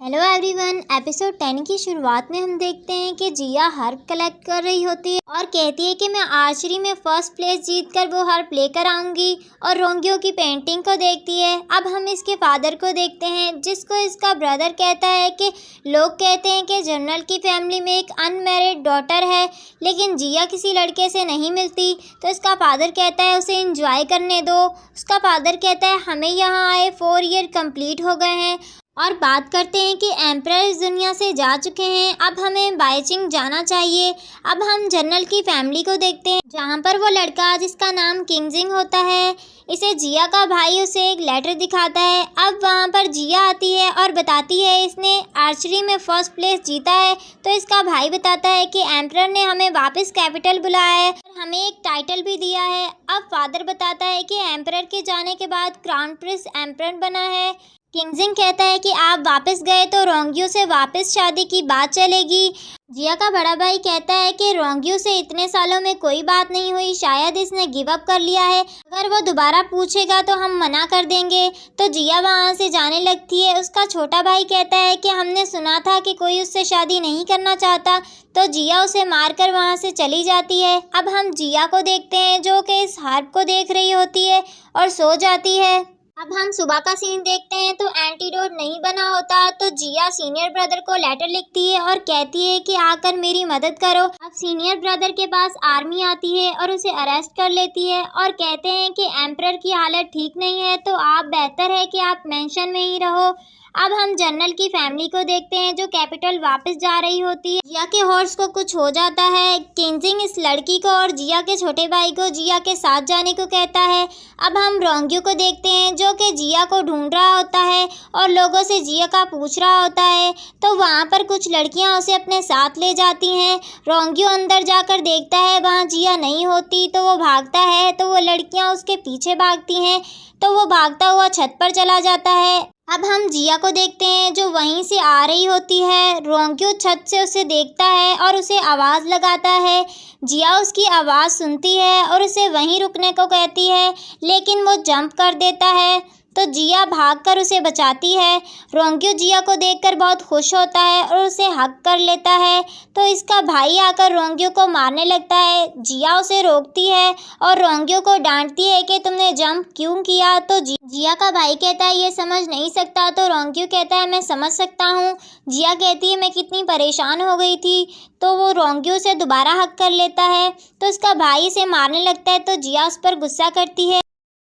Hello everyone. Episode 10 की शुरुआत में हम देखते हैं कि जिया हर्ब कलेक्ट कर रही होती है और कहती है कि मैं आर्चरी में फर्स्ट प्लेस जीतकर वो हर्ब लेकर आऊंगी और रोंगियो की पेंटिंग को देखती है। अब हम इसके फादर को देखते हैं जिसको इसका ब्रदर कहता है कि लोग कहते हैं कि जनरल की फैमिली में एक अनमैरिड डॉटर है लेकिन जिया किसी लड़के से नहीं मिलती, तो इसका फादर कहता है उसे एंजॉय करने दो। उसका फादर कहता है हमें यहाँ आए 4 ईयर कंप्लीट हो गए हैं। और बात करते हैं कि एम्परर इस दुनिया से जा चुके हैं, अब हमें बाइचिंग जाना चाहिए। अब हम जनरल की फैमिली को देखते हैं जहाँ पर वो लड़का जिसका नाम किंगजिंग होता है, इसे जिया का भाई उसे एक लेटर दिखाता है। अब वहाँ पर जिया आती है और बताती है इसने आर्चरी में फर्स्ट प्लेस जीता है, तो इसका भाई बताता है कि एम्परर ने हमें वापस कैपिटल बुलाया है और हमें एक टाइटल भी दिया है। अब फादर बताता है कि एम्परर के जाने के बाद क्राउन प्रिंस एम्परर बना है। किंगजिंग कहता है कि आप वापस गए तो रोंगियो से वापस शादी की बात चलेगी। जिया का बड़ा भाई कहता है कि रोंगियो से इतने सालों में कोई बात नहीं हुई, शायद इसने गिव अप कर लिया है, अगर वो दोबारा पूछेगा तो हम मना कर देंगे। तो जिया वहाँ से जाने लगती है। उसका छोटा भाई कहता है कि हमने सुना था कि कोई उससे शादी नहीं करना चाहता, तो जिया उसे मारकर वहाँ से चली जाती है। अब हम जिया को देखते हैं जो कि इस हर्ब को देख रही होती है और सो जाती है। अब हम सुबह का सीन देखते हैं तो एंटीडोट नहीं बना होता, तो जिया सीनियर ब्रदर को लेटर लिखती है और कहती है कि आकर मेरी मदद करो। अब सीनियर ब्रदर के पास आर्मी आती है और उसे अरेस्ट कर लेती है और कहते हैं कि एम्परर की हालत ठीक नहीं है, तो आप बेहतर है कि आप मेंशन में ही रहो। अब हम जनरल की फैमिली को देखते हैं जो कैपिटल वापस जा रही होती है। जिया के हॉर्स को कुछ हो जाता है। किंगजिंग इस लड़की को और जिया के छोटे भाई को जिया के साथ जाने को कहता है। अब हम रोंगियो को देखते हैं जो कि जिया को ढूंढ रहा होता है और लोगों से जिया का पूछ रहा होता है, तो वहाँ पर कुछ लड़कियाँ उसे अपने साथ ले जाती हैं। रोंगियो अंदर जाकर देखता है वहाँ जिया नहीं होती, तो वो भागता है, तो वो लड़कियाँ उसके पीछे भागती हैं, तो वो भागता हुआ छत पर चला जाता है। अब हम जिया को देखते हैं जो वहीं से आ रही होती है। रोंगियो छत से उसे देखता है और उसे आवाज़ लगाता है। जिया उसकी आवाज़ सुनती है और उसे वहीं रुकने को कहती है, लेकिन वो जंप कर देता है, तो जिया भागकर उसे बचाती है। रोंगियो जिया को देखकर बहुत खुश होता है और उसे हग कर लेता है, तो इसका भाई आकर रोंगियो को मारने लगता है। जिया उसे रोकती है और रोंगियो को डांटती है कि तुमने जंप क्यों किया, तो जिया का भाई कहता है ये समझ नहीं सकता, तो रोंगियो कहता है मैं समझ सकता हूँ। जिया कहती है मैं कितनी परेशान हो गई थी, तो वो रोंगियो से दोबारा हग कर लेता है, तो इसका भाई इसे मारने लगता है, तो जिया उस पर गुस्सा करती है।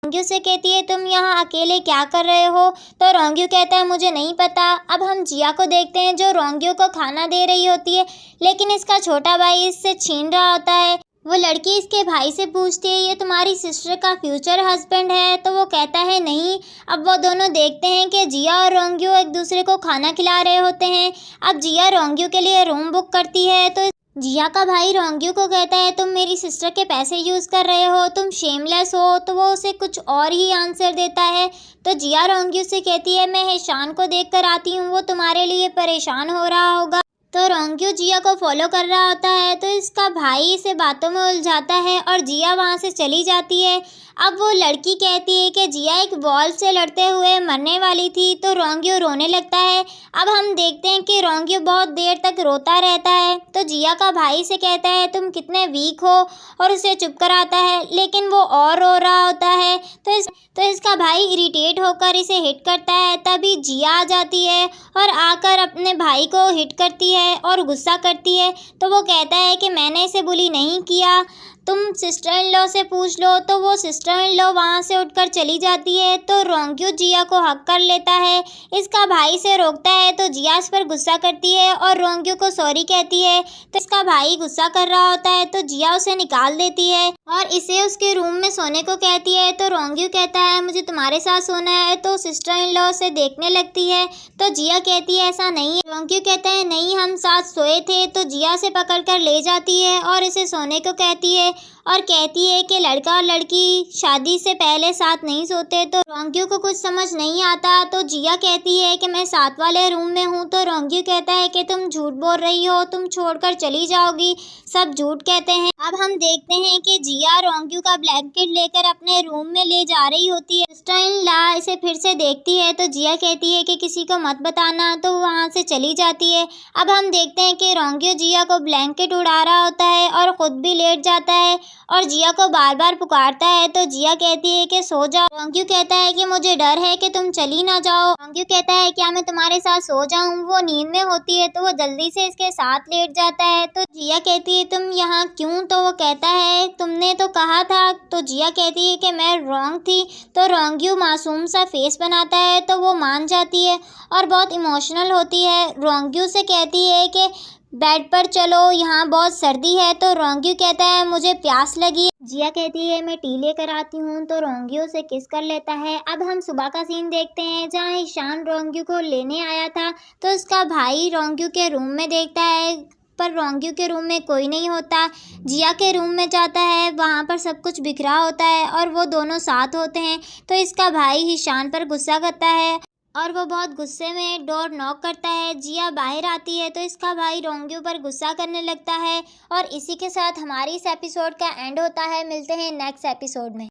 रोंगियो से कहती है तुम यहाँ अकेले क्या कर रहे हो, तो रोंगियो कहता है मुझे नहीं पता। अब हम जिया को देखते हैं जो रोंगियो को खाना दे रही होती है, लेकिन इसका छोटा भाई इससे छीन रहा होता है। वो लड़की इसके भाई से पूछती है ये तुम्हारी सिस्टर का फ्यूचर हस्बैंड है, तो वो कहता है नहीं। अब वो दोनों देखते हैं कि जिया और रोंगियो एक दूसरे को खाना खिला रहे होते हैं। अब जिया रोंगियो के लिए रूम बुक करती है, तो जिया का भाई रोंगियो को कहता है तुम मेरी सिस्टर के पैसे यूज़ कर रहे हो, तुम शेमलेस हो, तो वो उसे कुछ और ही आंसर देता है। तो जिया रोंगियो से कहती है मैं हेशान को देख कर आती हूँ, वो तुम्हारे लिए परेशान हो रहा होगा। तो रोंगियो जिया को फॉलो कर रहा होता है, तो इसका भाई इसे बातों में उलझाता है और जिया वहाँ से चली जाती है। अब वो लड़की कहती है कि जिया एक वॉल से लड़ते हुए मरने वाली थी, तो रोंगियो रोने लगता है। अब हम देखते हैं कि रोंगियो बहुत देर तक रोता रहता है, तो जिया का भाई से कहता है तुम कितने वीक हो और उसे चुप कराता है, लेकिन वो और रो रहा होता है, तो इसका भाई इरिटेट होकर इसे हिट करता है। तभी जिया आ जाती है और आकर अपने भाई को हिट करती है और गुस्सा करती है, तो वो कहता है कि मैंने इसे बुली नहीं किया, तुम सिस्टर इन लॉ से पूछ लो। तो वो सिस्टर इन लॉ वहाँ से उठकर चली जाती है, तो रोंगियो जिया को हक कर लेता है। इसका भाई से रोकता है, तो जिया इस पर गुस्सा करती है और रोंगियो को सॉरी कहती है, तो इसका भाई गुस्सा कर रहा होता है, तो जिया उसे निकाल देती है और इसे उसके रूम में सोने को कहती है। तो रोंगियो कहता है मुझे तुम्हारे साथ सोना है, तो सिस्टर इन लॉ से देखने लगती है, तो जिया कहती है ऐसा नहीं है। रोंगियो कहता है नहीं हम साथ सोए थे, तो जिया से पकड़ कर ले जाती है और इसे सोने को कहती है और कहती है कि लड़का और लड़की शादी से पहले साथ नहीं सोते। तो रोंग्यू को कुछ समझ नहीं आता। तो जिया कहती है कि मैं साथ वाले रूम में हूँ। तो रोंग्यू कहता है कि तुम झूठ बोल रही हो, तुम छोड़कर चली जाओगी। सब झूठ कहते हैं। अब हम देखते हैं कि जिया रोंग्यू का ब्लैंकेट लेकर अपने रूम में ले जा रही होती है। सिस्टर इन लॉ इसे फिर से देखती है तो जिया कहती है कि किसी को मत बताना, तो वो वहाँ से चली जाती है। अब हम देखते हैं कि रोंग्यू जिया को ब्लैंकेट उड़ा रहा होता है और खुद भी लेट जाता है और जिया को बार बार पुकारता है। तो जिया कहती है कि सो जाओ। रोंग्यू कहता है कि मुझे डर है कि तुम चली ना जाओ। रोंग्यू कहता है क्या मैं तुम्हारे साथ सो जाऊं? वो नींद में होती है तो वो जल्दी से इसके साथ लेट जाता है। तो जिया कहती है तुम यहाँ क्यों? तो वो कहता है तुमने तो कहा था। तो जिया कहती है कि मैं रॉन्ग थी। तो रोंग्यू मासूम सा फेस बनाता है तो वो मान जाती है और बहुत इमोशनल होती है। रोंग्यू से कहती है कि बेड पर चलो, यहाँ बहुत सर्दी है। तो रोंग्यू कहता है मुझे प्यास लगी है। जिया कहती है मैं टी लेकर आती हूँ। तो रोंग्यू से किस कर लेता है। अब हम सुबह का सीन देखते हैं जहाँ ईशान रोंग्यू को लेने आया था। तो उसका भाई रोंग्यू के रूम में देखता है पर रोंग्यू के रूम में कोई नहीं होता। जिया के रूम में जाता है, वहाँ पर सब कुछ बिखरा होता है और वो दोनों साथ होते हैं। तो इसका भाई ईशान पर गुस्सा करता है और वो बहुत गुस्से में डोर नॉक करता है। जिया बाहर आती है तो इसका भाई रोंग्यू पर गुस्सा करने लगता है और इसी के साथ हमारी इस एपिसोड का एंड होता है। मिलते हैं नेक्स्ट एपिसोड में।